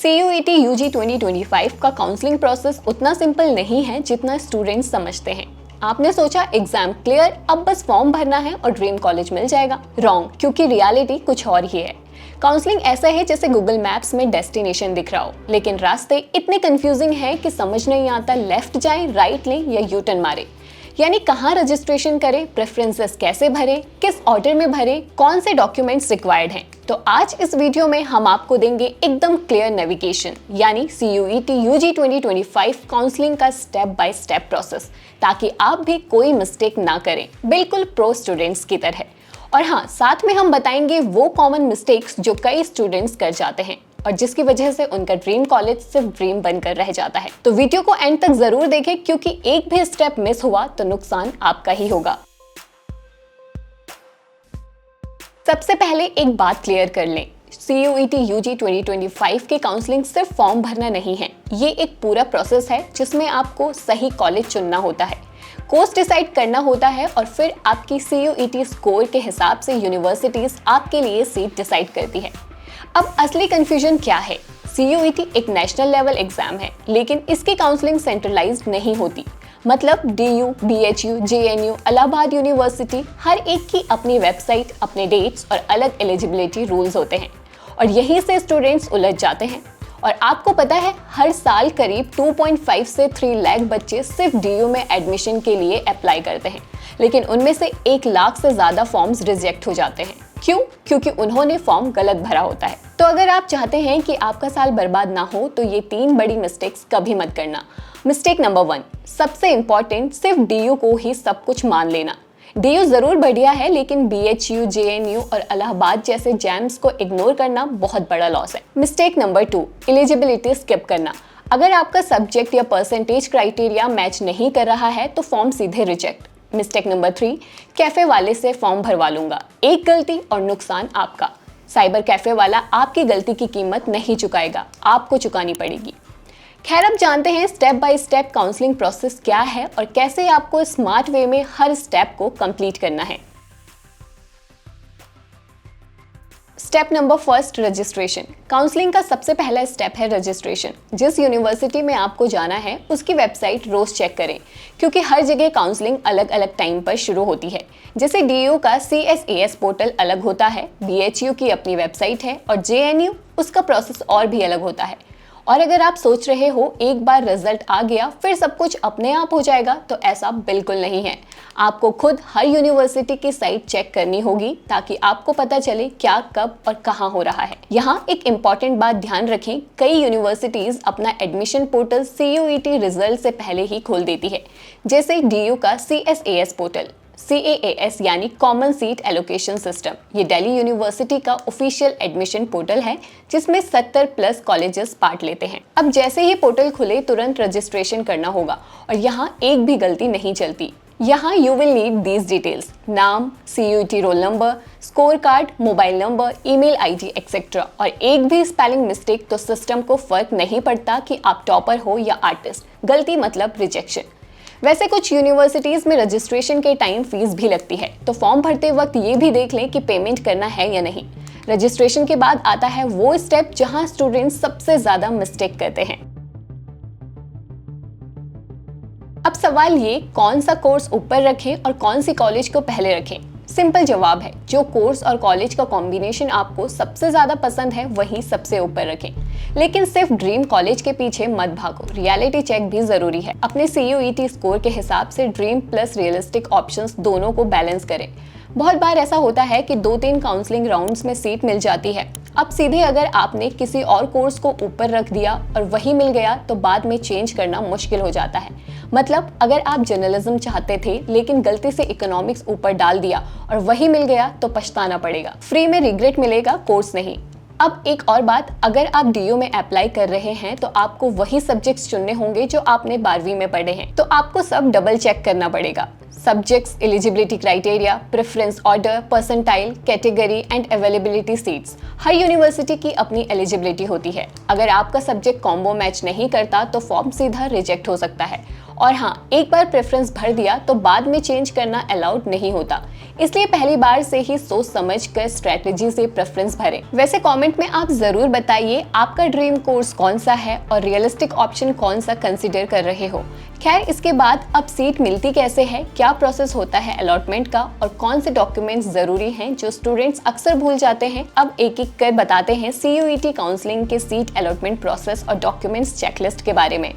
CUET UG 2025 का counselling process उतना simple नहीं है जितना स्टूडेंट्स समझते हैं। आपने सोचा एग्जाम क्लियर, अब बस फॉर्म भरना है और ड्रीम कॉलेज मिल जाएगा। रॉन्ग, क्योंकि रियलिटी कुछ और ही है। काउंसलिंग ऐसा है जैसे गूगल मैप्स में डेस्टिनेशन दिख रहा हो, लेकिन रास्ते इतने कंफ्यूजिंग हैं कि समझ नहीं आता लेफ्ट जाएं, राइट लें या यू टर्न मारे। यानी कहाँ रजिस्ट्रेशन करें, प्रेफरेंसेस कैसे भरें, किस ऑर्डर में भरें, कौन से डॉक्यूमेंट्स रिक्वायर्ड हैं। तो आज इस वीडियो में हम आपको देंगे एकदम क्लियर नेविगेशन, यानी CUET UG 2025 काउंसलिंग का स्टेप बाय स्टेप प्रोसेस, ताकि आप भी कोई मिस्टेक ना करें, बिल्कुल प्रो स्टूडेंट्स की तरह। और हाँ, साथ में हम बताएंगे वो कॉमन मिस्टेक्स जो कई स्टूडेंट्स कर जाते हैं और जिसकी वजह से उनका ड्रीम कॉलेज सिर्फ ड्रीम बनकर रह जाता है। तो वीडियो को एंड तक जरूर देखें, क्योंकि एक भी स्टेप मिस हुआ तो नुकसान आपका ही होगा। सबसे पहले एक बात क्लियर कर लें, CUET UG 2025 की काउंसलिंग सिर्फ फॉर्म भरना नहीं है। ये एक पूरा प्रोसेस है जिसमें आपको सही कॉलेज चुनना होता है, कोर्स डिसाइड करना होता है और फिर आपकी CUET स्कोर के हिसाब से यूनिवर्सिटीज आपके लिए सीट डिसाइड करती है। अब असली कंफ्यूजन क्या है? CUET एक नेशनल लेवल एग्जाम है, लेकिन इसकी काउंसलिंग सेंट्रलाइज्ड नहीं होती। मतलब DU, BHU, JNU, Allahabad University, हर एक की अपनी वेबसाइट, अपने डेट्स और अलग एलिजिबिलिटी रूल्स होते हैं और यहीं से स्टूडेंट्स उलझ जाते हैं। और आपको पता है, हर साल करीब 2.5 से 3 लाख बच्चे सिर्फ DU में एडमिशन के लिए अप्लाई करते हैं, लेकिन उनमें से 1 लाख से ज़्यादा फॉर्म्स रिजेक्ट हो जाते हैं। क्यों? क्योंकि उन्होंने फॉर्म गलत भरा होता है। तो अगर आप चाहते हैं कि आपका साल बर्बाद ना हो, तो ये 3 बड़ी मिस्टेक्स कभी मत करना। मिस्टेक नंबर 1, सबसे इंपॉर्टेंट, सिर्फ DU को ही सब कुछ मान लेना। DU जरूर बढ़िया है, लेकिन BHU, JNU और इलाहाबाद जैसे जैम्स को इग्नोर करना बहुत बड़ा लॉस है। मिस्टेक नंबर 2, एलिजिबिलिटी स्किप करना। अगर आपका सब्जेक्ट या परसेंटेज क्राइटेरिया मैच नहीं कर रहा है तो फॉर्म सीधे रिजेक्ट। मिस्टेक नंबर 3, कैफे वाले से फॉर्म भरवा लूंगा। एक गलती और नुकसान आपका। साइबर कैफे वाला आपकी गलती की कीमत नहीं चुकाएगा, आपको चुकानी पड़ेगी। खैर, अब जानते हैं step by step counselling process क्या है और कैसे आपको स्मार्ट वे में हर स्टेप को कंप्लीट करना है। Step number 1, registration. काउंसलिंग का सबसे पहला स्टेप है रजिस्ट्रेशन। जिस यूनिवर्सिटी में आपको जाना है उसकी वेबसाइट रोज चेक करें, क्योंकि हर जगह काउंसलिंग अलग अलग टाइम पर शुरू होती है। जैसे DU का CSAS पोर्टल अलग होता है, BHU की अपनी वेबसाइट है और JNU उसका प्रोसेस और भी अलग होता है। और अगर आप सोच रहे हो एक बार रिजल्ट आ गया फिर सब कुछ अपने आप हो जाएगा, तो ऐसा बिल्कुल नहीं है। आपको खुद हर यूनिवर्सिटी की साइट चेक करनी होगी, ताकि आपको पता चले क्या, कब और कहाँ हो रहा है। यहाँ एक इम्पॉर्टेंट बात ध्यान रखें, कई यूनिवर्सिटीज अपना एडमिशन पोर्टल CUET रिजल्ट से पहले ही खोल देती है। जैसे DU का CSAS पोर्टल, CAAS यानी कॉमन सीट एलोकेशन सिस्टम, ये दिल्ली यूनिवर्सिटी का ऑफिशियल एडमिशन पोर्टल है जिसमें 70+ कॉलेजेस पार्ट लेते हैं। अब जैसे ही पोर्टल खुले तुरंत रजिस्ट्रेशन करना होगा और यहाँ एक भी गलती नहीं चलती। यहाँ you will need these details: नाम, CUET roll number, score card, mobile number, email ID etcetera. और एक भी स्पेलिंग मिस्टेक तो सिस्टम को फर्क नहीं पड़ता कि आप टॉपर हो या आर्टिस्ट, गलती मतलब रिजेक्शन। वैसे कुछ यूनिवर्सिटीज में रजिस्ट्रेशन के टाइम फीस भी लगती है, तो फॉर्म भरते वक्त ये भी देख लें कि पेमेंट करना है या नहीं। रजिस्ट्रेशन के बाद आता है वो स्टेप जहां स्टूडेंट्स सबसे ज्यादा मिस्टेक करते हैं। अब सवाल ये, कौन सा कोर्स ऊपर रखें और कौन सी कॉलेज को पहले रखें? सिंपल जवाब है, जो कोर्स और कॉलेज का कॉम्बिनेशन आपको सबसे ज्यादा पसंद है वही सबसे ऊपर रखें। लेकिन सिर्फ ड्रीम कॉलेज के पीछे मत भागो, रियलिटी चेक भी जरूरी है। अपने CUET स्कोर के हिसाब से ड्रीम प्लस रियलिस्टिक ऑप्शंस दोनों को बैलेंस करें। बहुत बार ऐसा होता है कि 2-3 काउंसलिंग राउंड्स में सीट मिल जाती है। अब सीधे अगर आपने किसी और कोर्स को ऊपर रख दिया और वही मिल गया तो बाद में चेंज करना मुश्किल हो जाता है। मतलब अगर आप जर्नलिज्म चाहते थे लेकिन गलती से इकोनॉमिक्स ऊपर डाल दिया और वही मिल गया तो पछताना पड़ेगा। फ्री में रिग्रेट मिलेगा, कोर्स नहीं। अब एक और बात, अगर आप DU में अप्लाई कर रहे हैं तो आपको वही सब्जेक्ट्स चुनने होंगे जो आपने 12वीं में पढ़े हैं, तो आपको सब डबल चेक करना पड़ेगा। Subjects, eligibility criteria, preference order, percentile, category and availability seats. Her university की अपनी एलिजिबिलिटी होती है। अगर आपका सब्जेक्ट कॉम्बो मैच नहीं करता तो फॉर्म सीधा रिजेक्ट हो सकता है और हाँ, एक बार प्रेफरेंस भर दिया तो बाद में चेंज करना अलाउड नहीं होता, इसलिए पहली बार से ही सोच समझ कर स्ट्रेटेजी से प्रेफरेंस भरें। वैसे कमेंट में आप जरूर बताइए आपका ड्रीम कोर्स कौन सा है और रियलिस्टिक ऑप्शन कौन सा कंसीडर कर रहे हो। खैर, इसके बाद अब सीट मिलती कैसे है, क्या प्रोसेस होता है अलॉटमेंट का और कौन से डॉक्यूमेंट्स जरूरी हैं जो स्टूडेंट्स अक्सर भूल जाते हैं, अब एक एक कर बताते हैं CUET काउंसलिंग के सीट अलॉटमेंट प्रोसेस और डॉक्यूमेंट्स चेकलिस्ट के बारे में।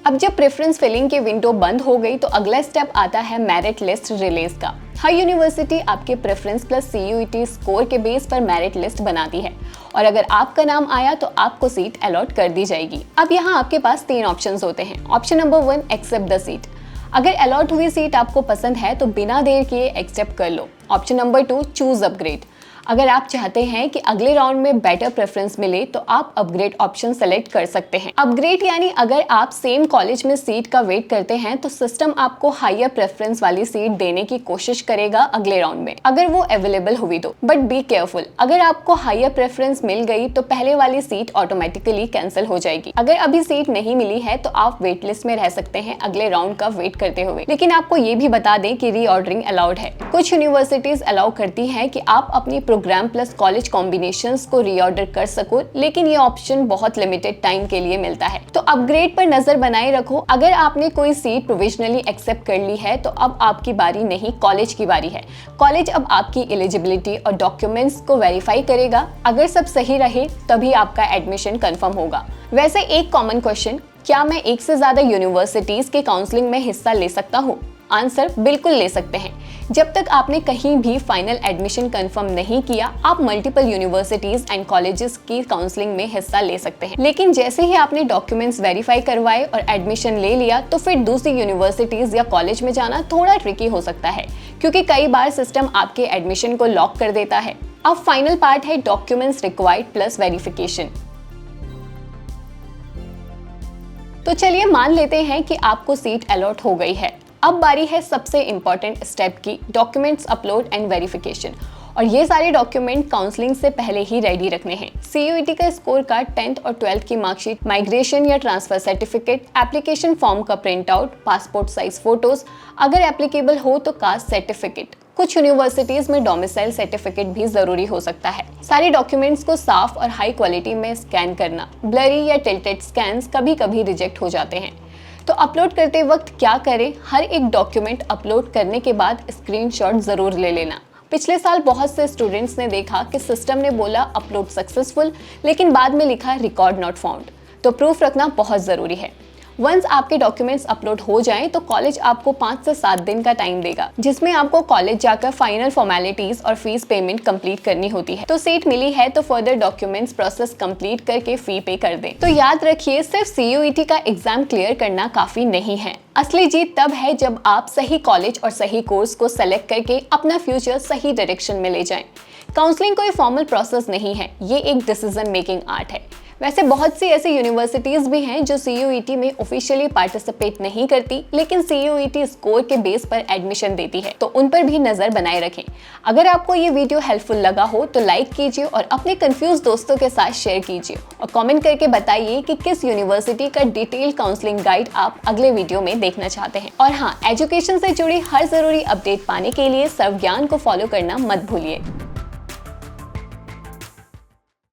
अब जब प्रेफरेंस फिलिंग की विंडो बंद हो गई तो अगला स्टेप आता है मेरिट लिस्ट रिलीज का। हर यूनिवर्सिटी आपके प्रेफरेंस प्लस CUET स्कोर के बेस पर मेरिट लिस्ट बनाती है और अगर आपका नाम आया तो आपको सीट अलॉट कर दी जाएगी। अब यहाँ आपके पास 3 ऑप्शंस होते हैं। Option number 1, accept the seat. अगर अलॉट हुई सीट आपको पसंद है तो बिना देर किए एक्सेप्ट कर लो। Option number 2, choose upgrade. अगर आप चाहते हैं कि अगले राउंड में बेटर प्रेफरेंस मिले तो आप अपग्रेड ऑप्शन सेलेक्ट कर सकते हैं। अपग्रेड यानी अगर आप सेम कॉलेज में सीट का वेट करते हैं तो सिस्टम आपको हायर प्रेफरेंस वाली सीट देने की कोशिश करेगा अगले राउंड में, अगर वो अवेलेबल हुई तो। बट बी केयरफुल, अगर आपको हायर प्रेफरेंस मिल गई तो पहले वाली सीट ऑटोमेटिकली कैंसिल हो जाएगी। अगर अभी सीट नहीं मिली है तो आप वेट लिस्ट में रह सकते हैं अगले राउंड का वेट करते हुए। लेकिन आपको ये भी बता दें कि रीऑर्डरिंग अलाउड है। कुछ यूनिवर्सिटीज अलाउ करती है कि आप अपनी प्रोग्राम प्लस कॉलेज कॉम्बिनेशंस को रीऑर्डर कर सको, लेकिन ये ऑप्शन बहुत लिमिटेड टाइम के लिए मिलता है। तो अपग्रेड पर नजर बनाए रखो। अगर आपने कोई सीट प्रोविजनली एक्सेप्ट कर ली है तो अब आपकी बारी नहीं, कॉलेज की बारी है। कॉलेज अब आपकी एलिजिबिलिटी और डॉक्यूमेंट्स को वेरीफाई करेगा। अगर सब सही रहे तभी आपका एडमिशन कंफर्म होगा। वैसे एक कॉमन क्वेश्चन, क्या मैं एक से ज्यादा यूनिवर्सिटीज के काउंसलिंग में हिस्सा ले सकता हूँ? आंसर, बिल्कुल ले सकते हैं। जब तक आपने कहीं भी फाइनल एडमिशन कंफर्म नहीं किया, आप मल्टीपल यूनिवर्सिटीज एंड कॉलेजेस की काउंसलिंग में हिस्सा ले सकते हैं। लेकिन जैसे ही आपने डॉक्यूमेंट्स वेरीफाई करवाए और एडमिशन ले लिया तो फिर दूसरी यूनिवर्सिटीज या कॉलेज में जाना थोड़ा ट्रिकी हो सकता है, क्योंकि कई बार सिस्टम आपके एडमिशन को लॉक कर देता है। अब फाइनल पार्ट है डॉक्यूमेंट्स रिक्वायर्ड प्लस वेरिफिकेशन। तो चलिए मान लेते हैं कि आपको सीट अलॉट हो गई है। अब बारी है सबसे इंपॉर्टेंट स्टेप की, डॉक्यूमेंट्स अपलोड एंड वेरिफिकेशन। और ये सारे डॉक्यूमेंट काउंसलिंग से पहले ही रेडी रखने हैं। CUET का स्कोर कार्ड, 10th और 12th की मार्कशीट, माइग्रेशन या ट्रांसफर सर्टिफिकेट, एप्लीकेशन फॉर्म का print out, passport size photos, अगर एप्लीकेबल हो तो कास्ट सर्टिफिकेट। कुछ यूनिवर्सिटीज में डोमिसाइल सर्टिफिकेट भी जरूरी हो सकता है। सारे डॉक्यूमेंट्स को साफ और हाई क्वालिटी में स्कैन करना। ब्लरी या टिल्टेड स्कैन्स कभी कभी रिजेक्ट हो जाते हैं। तो अपलोड करते वक्त क्या करें? हर एक डॉक्यूमेंट अपलोड करने के बाद स्क्रीनशॉट जरूर ले लेना। पिछले साल बहुत से स्टूडेंट्स ने देखा कि सिस्टम ने बोला अपलोड सक्सेसफुल, लेकिन बाद में लिखा रिकॉर्ड नॉट फाउंड। तो प्रूफ रखना बहुत ज़रूरी है। वंस आपके डॉक्यूमेंट्स अपलोड हो जाएं तो कॉलेज आपको 5 से 7 दिन का टाइम देगा, जिसमें आपको कॉलेज जाकर फाइनल फॉर्मेलिटीज और फीस पेमेंट कंप्लीट करनी होती है। तो सीट मिली है तो फर्दर डॉक्यूमेंट्स प्रोसेस कंप्लीट करके फी पे कर दें। तो याद रखिए, सिर्फ CUET का एग्जाम क्लियर करना काफी नहीं है। असली जीत तब है जब आप सही कॉलेज और सही कोर्स को सेलेक्ट करके अपना फ्यूचर सही डायरेक्शन में ले जाएं। काउंसलिंग कोई फॉर्मल प्रोसेस नहीं है, ये एक डिसीजन मेकिंग आर्ट है। वैसे बहुत सी ऐसी यूनिवर्सिटीज भी हैं जो CUET में ऑफिशियली पार्टिसिपेट नहीं करती, लेकिन CUET स्कोर के बेस पर एडमिशन देती है, तो उन पर भी नजर बनाए रखें। अगर आपको ये वीडियो हेल्पफुल लगा हो तो लाइक कीजिए और अपने कंफ्यूज दोस्तों के साथ शेयर कीजिए और कमेंट करके बताइए कि किस यूनिवर्सिटी का डिटेल काउंसलिंग गाइड आप अगले वीडियो में देखना चाहते हैं। और हाँ, एजुकेशन से जुड़ी हर जरूरी अपडेट पाने के लिए सर्व ज्ञान को फॉलो करना मत भूलिए।